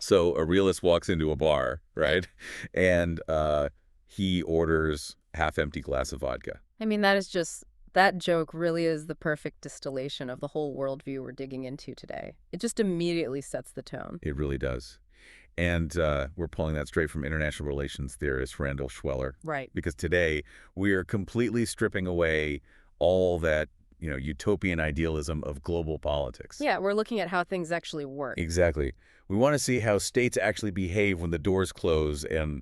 So a realist walks into a bar, right? And he orders half-empty glass of vodka. I mean, that joke really is the perfect distillation of the whole worldview we're digging into today. It just immediately sets the tone. It really does. And we're pulling that straight from international relations theorist Randall Schweller. Right. Because today we are completely stripping away all that, utopian idealism of global politics. Yeah, we're looking at how things actually work. Exactly. We want to see how states actually behave when the doors close and,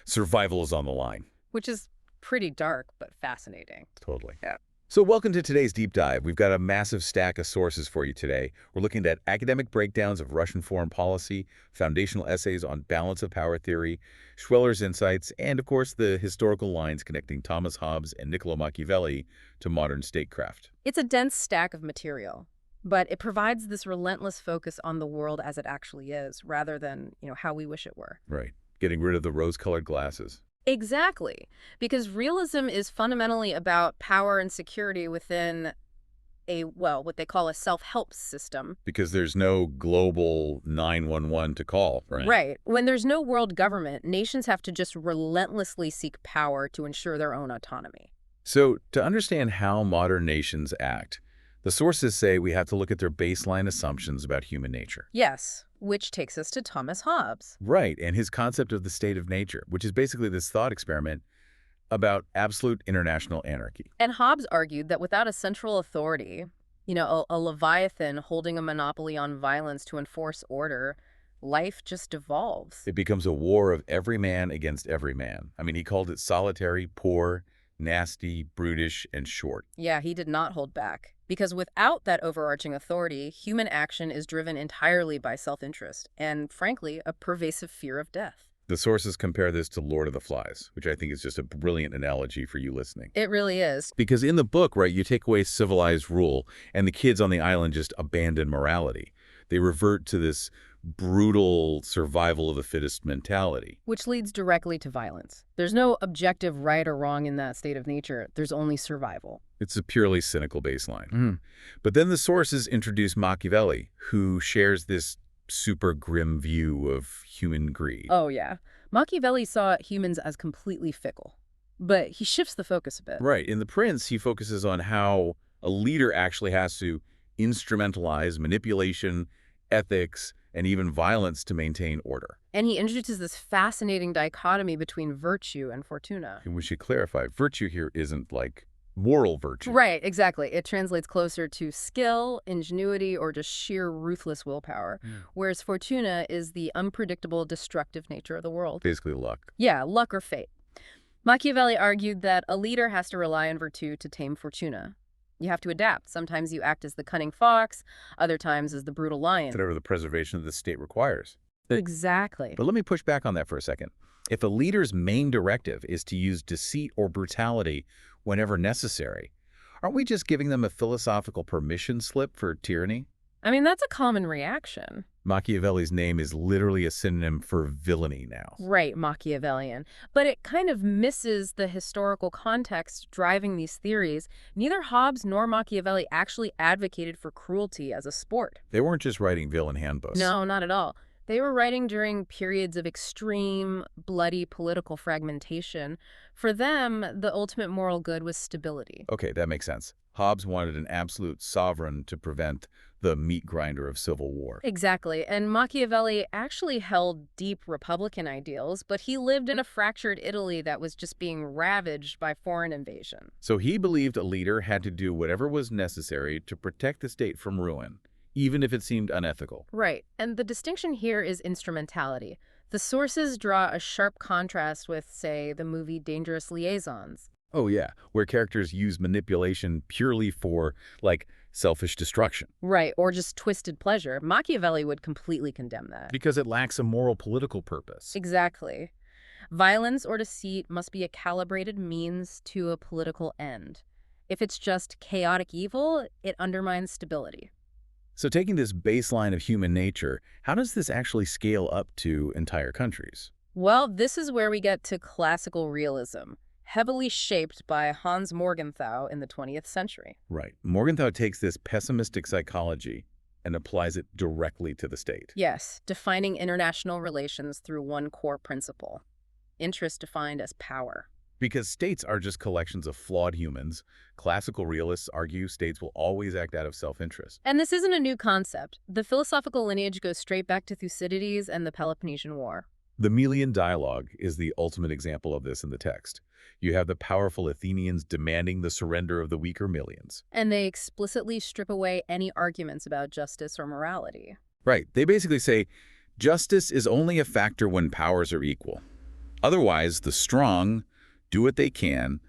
survival is on the line. Which is pretty dark, but fascinating. Totally. Yeah. So welcome to today's deep dive. We've got a massive stack of sources for you today. We're looking at academic breakdowns of Russian foreign policy, foundational essays on balance of power theory, Schweller's insights, and, of course, the historical lines connecting Thomas Hobbes and Niccolo Machiavelli to modern statecraft. It's a dense stack of material, but it provides this relentless focus on the world as it actually is, rather than, how we wish it were. Right. Getting rid of the rose-colored glasses. Exactly, because realism is fundamentally about power and security within what they call a self-help system. Because there's no global 911 to call, right? Right. When there's no world government, nations have to just relentlessly seek power to ensure their own autonomy. So to understand how modern nations act, the sources say we have to look at their baseline assumptions about human nature. Yes, which takes us to Thomas Hobbes. Right, and his concept of the state of nature, which is basically this thought experiment about absolute international anarchy. And Hobbes argued that without a central authority, a leviathan holding a monopoly on violence to enforce order, life just devolves. It becomes a war of every man against every man. I mean, he called it solitary, poor, nasty, brutish, and short. Yeah, he did not hold back. Because without that overarching authority, human action is driven entirely by self-interest and, frankly, a pervasive fear of death. The sources compare this to Lord of the Flies, which I think is just a brilliant analogy for you listening. It really is. Because in the book, right, you take away civilized rule, and the kids on the island just abandon morality. They revert to this brutal survival of the fittest mentality. Which leads directly to violence. There's no objective right or wrong in that state of nature. There's only survival. It's a purely cynical baseline. But then the sources introduce Machiavelli, who shares this super grim view of human greed. Oh, yeah. Machiavelli saw humans as completely fickle. But he shifts the focus a bit. Right. In The Prince, he focuses on how a leader actually has to instrumentalize manipulation, ethics, and even violence to maintain order. And he introduces this fascinating dichotomy between virtue and fortuna. And we should clarify, virtue here isn't like moral virtue. Right, exactly. It translates closer to skill, ingenuity, or just sheer ruthless willpower, whereas fortuna is the unpredictable, destructive nature of the world. Basically luck. Yeah, luck or fate. Machiavelli argued that a leader has to rely on virtue to tame fortuna. You have to adapt. Sometimes you act as the cunning fox, other times as the brutal lion. Whatever the preservation of the state requires. Exactly. But let me push back on that for a second. If a leader's main directive is to use deceit or brutality whenever necessary, aren't we just giving them a philosophical permission slip for tyranny? I mean, that's a common reaction. Machiavelli's name is literally a synonym for villainy now. Right, Machiavellian. But it kind of misses the historical context driving these theories. Neither Hobbes nor Machiavelli actually advocated for cruelty as a sport. They weren't just writing villain handbooks. No, not at all. They were writing during periods of extreme, bloody political fragmentation. For them, the ultimate moral good was stability. Okay, that makes sense. Hobbes wanted an absolute sovereign to prevent the meat grinder of civil war. Exactly. And Machiavelli actually held deep Republican ideals, but he lived in a fractured Italy that was just being ravaged by foreign invasion. So he believed a leader had to do whatever was necessary to protect the state from ruin, even if it seemed unethical. Right. And the distinction here is instrumentality. The sources draw a sharp contrast with, say, the movie Dangerous Liaisons. Oh, yeah, where characters use manipulation purely for, selfish destruction. Right, or just twisted pleasure. Machiavelli would completely condemn that. Because it lacks a moral political purpose. Exactly. Violence or deceit must be a calibrated means to a political end. If it's just chaotic evil, it undermines stability. So taking this baseline of human nature, how does this actually scale up to entire countries? Well, this is where we get to classical realism, heavily shaped by Hans Morgenthau in the 20th century. Right. Morgenthau takes this pessimistic psychology and applies it directly to the state. Yes, defining international relations through one core principle. Interest defined as power. Because states are just collections of flawed humans, classical realists argue states will always act out of self-interest. And this isn't a new concept. The philosophical lineage goes straight back to Thucydides and the Peloponnesian War. The Melian dialogue is the ultimate example of this in the text. You have the powerful Athenians demanding the surrender of the weaker Melians. And they explicitly strip away any arguments about justice or morality. Right. They basically say, justice is only a factor when powers are equal. Otherwise, the strong do what they can,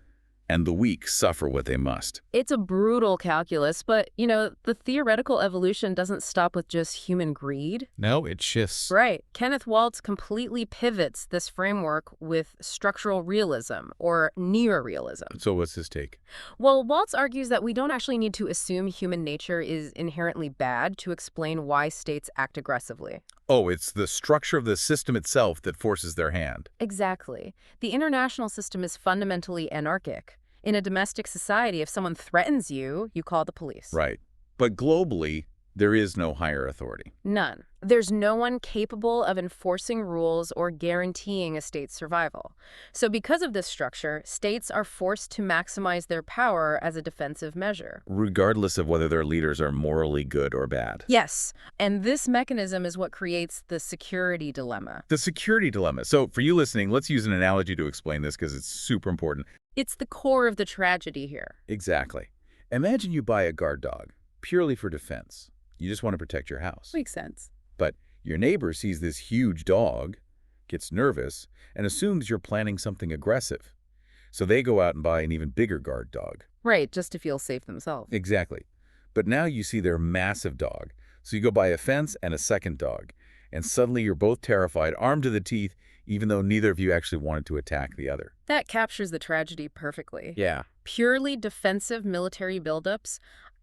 and the weak suffer what they must. It's a brutal calculus, but, the theoretical evolution doesn't stop with just human greed. No, it shifts. Right. Kenneth Waltz completely pivots this framework with structural realism, or neorealism. So what's his take? Well, Waltz argues that we don't actually need to assume human nature is inherently bad to explain why states act aggressively. Oh, it's the structure of the system itself that forces their hand. Exactly. The international system is fundamentally anarchic. In a domestic society, if someone threatens you, you call the police. Right. But globally, there is no higher authority. None. There's no one capable of enforcing rules or guaranteeing a state's survival. So because of this structure, states are forced to maximize their power as a defensive measure. Regardless of whether their leaders are morally good or bad. Yes, and this mechanism is what creates the security dilemma. The security dilemma. So for you listening, let's use an analogy to explain this because it's super important. It's the core of the tragedy here. Exactly. Imagine you buy a guard dog purely for defense. You just want to protect your house. Makes sense. But your neighbor sees this huge dog, gets nervous, and assumes you're planning something aggressive. So they go out and buy an even bigger guard dog. Right, just to feel safe themselves. Exactly. But now you see their massive dog. So you go buy a fence and a second dog. And suddenly you're both terrified, armed to the teeth, even though neither of you actually wanted to attack the other. That captures the tragedy perfectly. Yeah. Purely defensive military buildups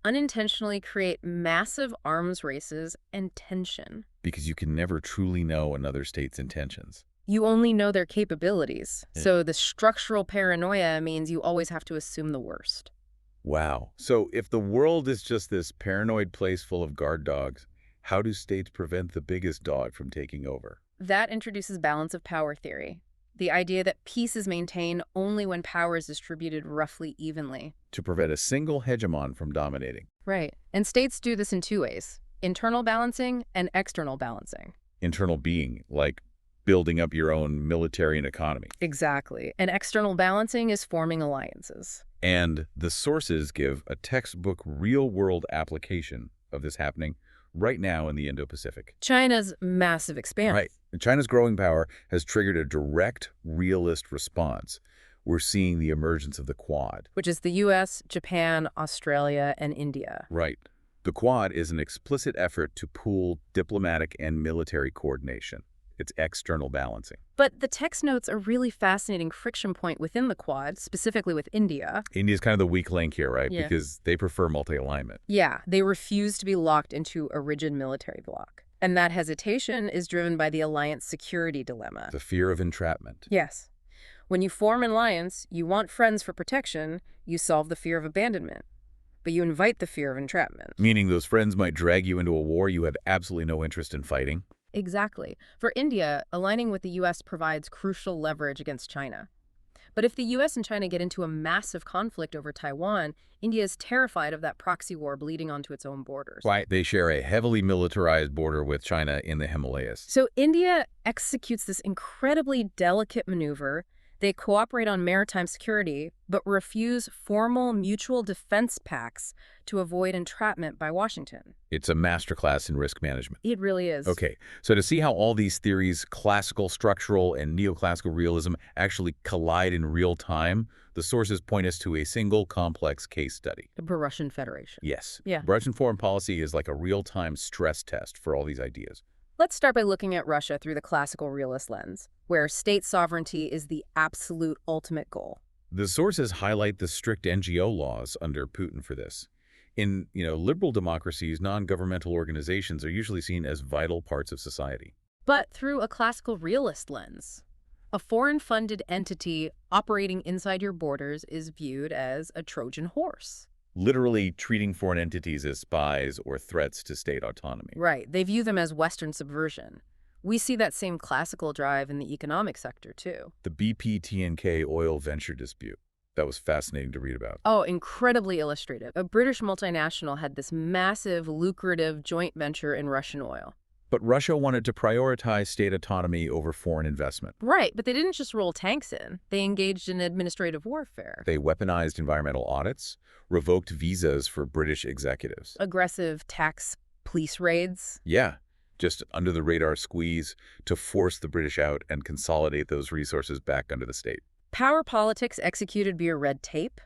unintentionally create massive arms races and tension. Because you can never truly know another state's intentions. You only know their capabilities. Yeah. So the structural paranoia means you always have to assume the worst. Wow. So if the world is just this paranoid place full of guard dogs, how do states prevent the biggest dog from taking over? That introduces balance of power theory. The idea that peace is maintained only when power is distributed roughly evenly. To prevent a single hegemon from dominating. Right. And states do this in two ways: internal balancing and external balancing. Internal being, like building up your own military and economy. Exactly. And external balancing is forming alliances. And the sources give a textbook real-world application of this happening right now in the Indo-Pacific. China's massive expansion. Right. And China's growing power has triggered a direct realist response. We're seeing the emergence of the Quad. Which is the U.S., Japan, Australia, and India. Right. The Quad is an explicit effort to pool diplomatic and military coordination. It's external balancing. But the text notes a really fascinating friction point within the Quad, specifically with India. India's kind of the weak link here, right? Yeah. Because they prefer multi-alignment. Yeah, they refuse to be locked into a rigid military bloc. And that hesitation is driven by the alliance security dilemma. The fear of entrapment. Yes. When you form an alliance, you want friends for protection, you solve the fear of abandonment. But you invite the fear of entrapment. Meaning those friends might drag you into a war you have absolutely no interest in fighting. Exactly. For India, aligning with the U.S. provides crucial leverage against China. But if the U.S. and China get into a massive conflict over Taiwan, India is terrified of that proxy war bleeding onto its own borders. Right. They share a heavily militarized border with China in the Himalayas. So India executes this incredibly delicate maneuver. They cooperate on maritime security, but refuse formal mutual defense pacts to avoid entrapment by Washington. It's a masterclass in risk management. It really is. Okay, so to see how all these theories, classical, structural, and neoclassical realism, actually collide in real time, the sources point us to a single complex case study. The Russian Federation. Yes. Yeah. Russian foreign policy is like a real-time stress test for all these ideas. Let's start by looking at Russia through the classical realist lens, where state sovereignty is the absolute ultimate goal. The sources highlight the strict NGO laws under Putin for this. In, liberal democracies, non-governmental organizations are usually seen as vital parts of society. But through a classical realist lens, a foreign-funded entity operating inside your borders is viewed as a Trojan horse. literally treating foreign entities as spies or threats to state autonomy. Right. They view them as Western subversion. We see that same classical drive in the economic sector, too. The BP-TNK oil venture dispute. That was fascinating to read about. Oh, incredibly illustrative. A British multinational had this massive, lucrative joint venture in Russian oil. But Russia wanted to prioritize state autonomy over foreign investment. Right, but they didn't just roll tanks in. They engaged in administrative warfare. They weaponized environmental audits, revoked visas for British executives. Aggressive tax police raids. Yeah, just under the radar squeeze to force the British out and consolidate those resources back under the state. Power politics executed via red tape.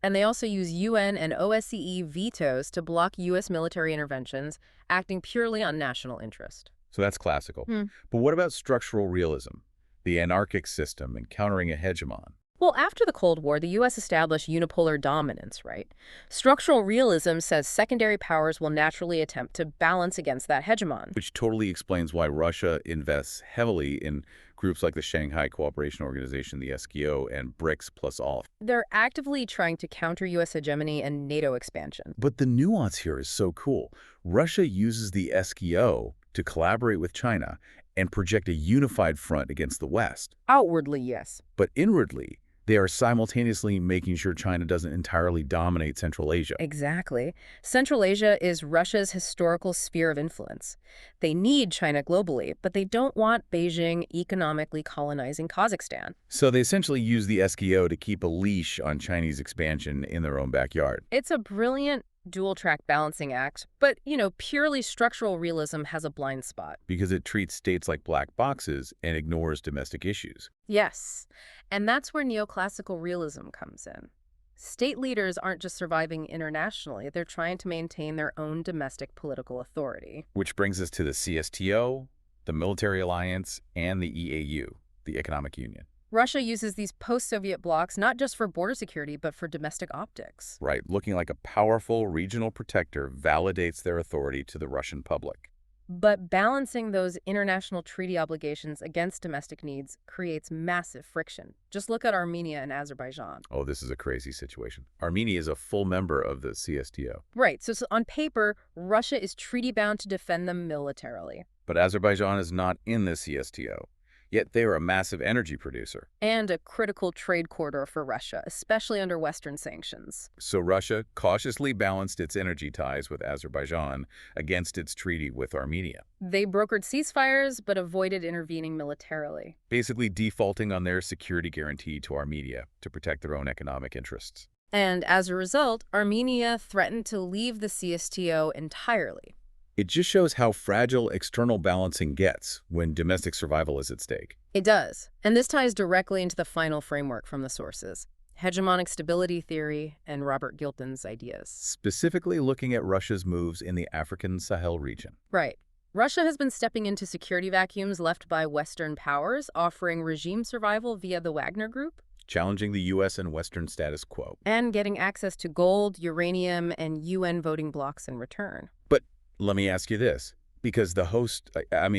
And they also use UN and OSCE vetoes to block U.S. military interventions, acting purely on national interest. So that's classical. But what about structural realism, the anarchic system encountering a hegemon? Well, after the Cold War, the U.S. established unipolar dominance, right? Structural realism says secondary powers will naturally attempt to balance against that hegemon. Which totally explains why Russia invests heavily in groups like the Shanghai Cooperation Organization, the SKO, and BRICS plus all. They're actively trying to counter U.S. hegemony and NATO expansion. But the nuance here is so cool. Russia uses the SKO to collaborate with China and project a unified front against the West. Outwardly, yes. But inwardly, they are simultaneously making sure China doesn't entirely dominate Central Asia. Exactly. Central Asia is Russia's historical sphere of influence. They need China globally, but they don't want Beijing economically colonizing Kazakhstan. So they essentially use the SKO to keep a leash on Chinese expansion in their own backyard. It's a brilliant dual-track balancing act, but, purely structural realism has a blind spot. Because it treats states like black boxes and ignores domestic issues. Yes, and that's where neoclassical realism comes in. State leaders aren't just surviving internationally, they're trying to maintain their own domestic political authority. Which brings us to the CSTO, the military alliance, and the EAU, the economic union. Russia uses these post-Soviet blocs not just for border security, but for domestic optics. Right, looking like a powerful regional protector validates their authority to the Russian public. But balancing those international treaty obligations against domestic needs creates massive friction. Just look at Armenia and Azerbaijan. Oh, this is a crazy situation. Armenia is a full member of the CSTO. Right, so on paper, Russia is treaty-bound to defend them militarily. But Azerbaijan is not in the CSTO. Yet they are a massive energy producer. And a critical trade corridor for Russia, especially under Western sanctions. So Russia cautiously balanced its energy ties with Azerbaijan against its treaty with Armenia. They brokered ceasefires, but avoided intervening militarily. Basically defaulting on their security guarantee to Armenia to protect their own economic interests. And as a result, Armenia threatened to leave the CSTO entirely. It just shows how fragile external balancing gets when domestic survival is at stake. It does. And this ties directly into the final framework from the sources: hegemonic stability theory and Robert Gilpin's ideas. Specifically looking at Russia's moves in the African Sahel region. Right. Russia has been stepping into security vacuums left by Western powers, offering regime survival via the Wagner Group. Challenging the U.S. and Western status quo. And getting access to gold, uranium, and UN voting blocs in return. But let me ask you this, because the host, I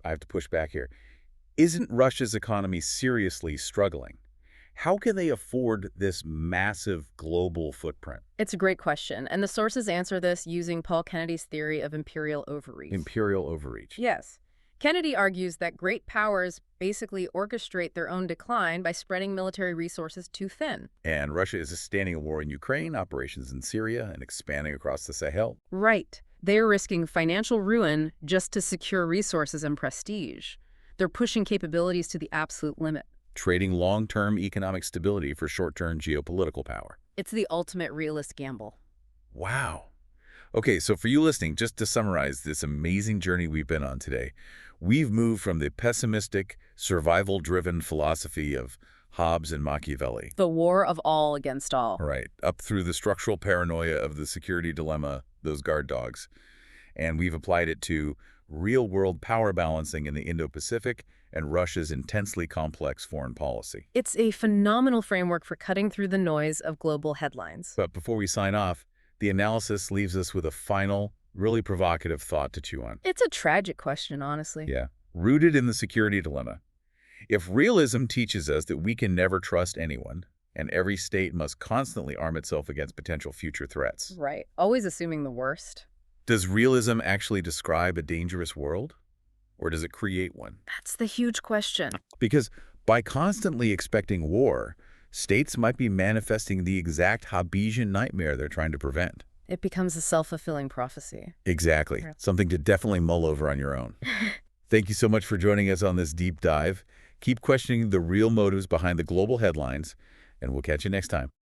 have to push back here. Isn't Russia's economy seriously struggling? How can they afford this massive global footprint? It's a great question, and the sources answer this using Paul Kennedy's theory of imperial overreach. Imperial overreach. Yes. Kennedy argues that great powers basically orchestrate their own decline by spreading military resources too thin. And Russia is sustaining a war in Ukraine, operations in Syria, and expanding across the Sahel. Right. They're risking financial ruin just to secure resources and prestige. They're pushing capabilities to the absolute limit. Trading long-term economic stability for short-term geopolitical power. It's the ultimate realist gamble. Wow. Okay, so for you listening, just to summarize this amazing journey we've been on today, we've moved from the pessimistic, survival-driven philosophy of Hobbes and Machiavelli. The war of all against all. Right, up through the structural paranoia of the security dilemma, those guard dogs. And we've applied it to real-world power balancing in the Indo-Pacific and Russia's intensely complex foreign policy. It's a phenomenal framework for cutting through the noise of global headlines. But before we sign off, the analysis leaves us with a final, really provocative thought to chew on. It's a tragic question, honestly. Yeah, rooted in the security dilemma. If realism teaches us that we can never trust anyone, and every state must constantly arm itself against potential future threats. Right. Always assuming the worst. Does realism actually describe a dangerous world? Or does it create one? That's the huge question. Because by constantly expecting war, states might be manifesting the exact Hobbesian nightmare they're trying to prevent. It becomes a self-fulfilling prophecy. Exactly. Yeah. Something to definitely mull over on your own. Thank you so much for joining us on this deep dive. Keep questioning the real motives behind the global headlines, and we'll catch you next time.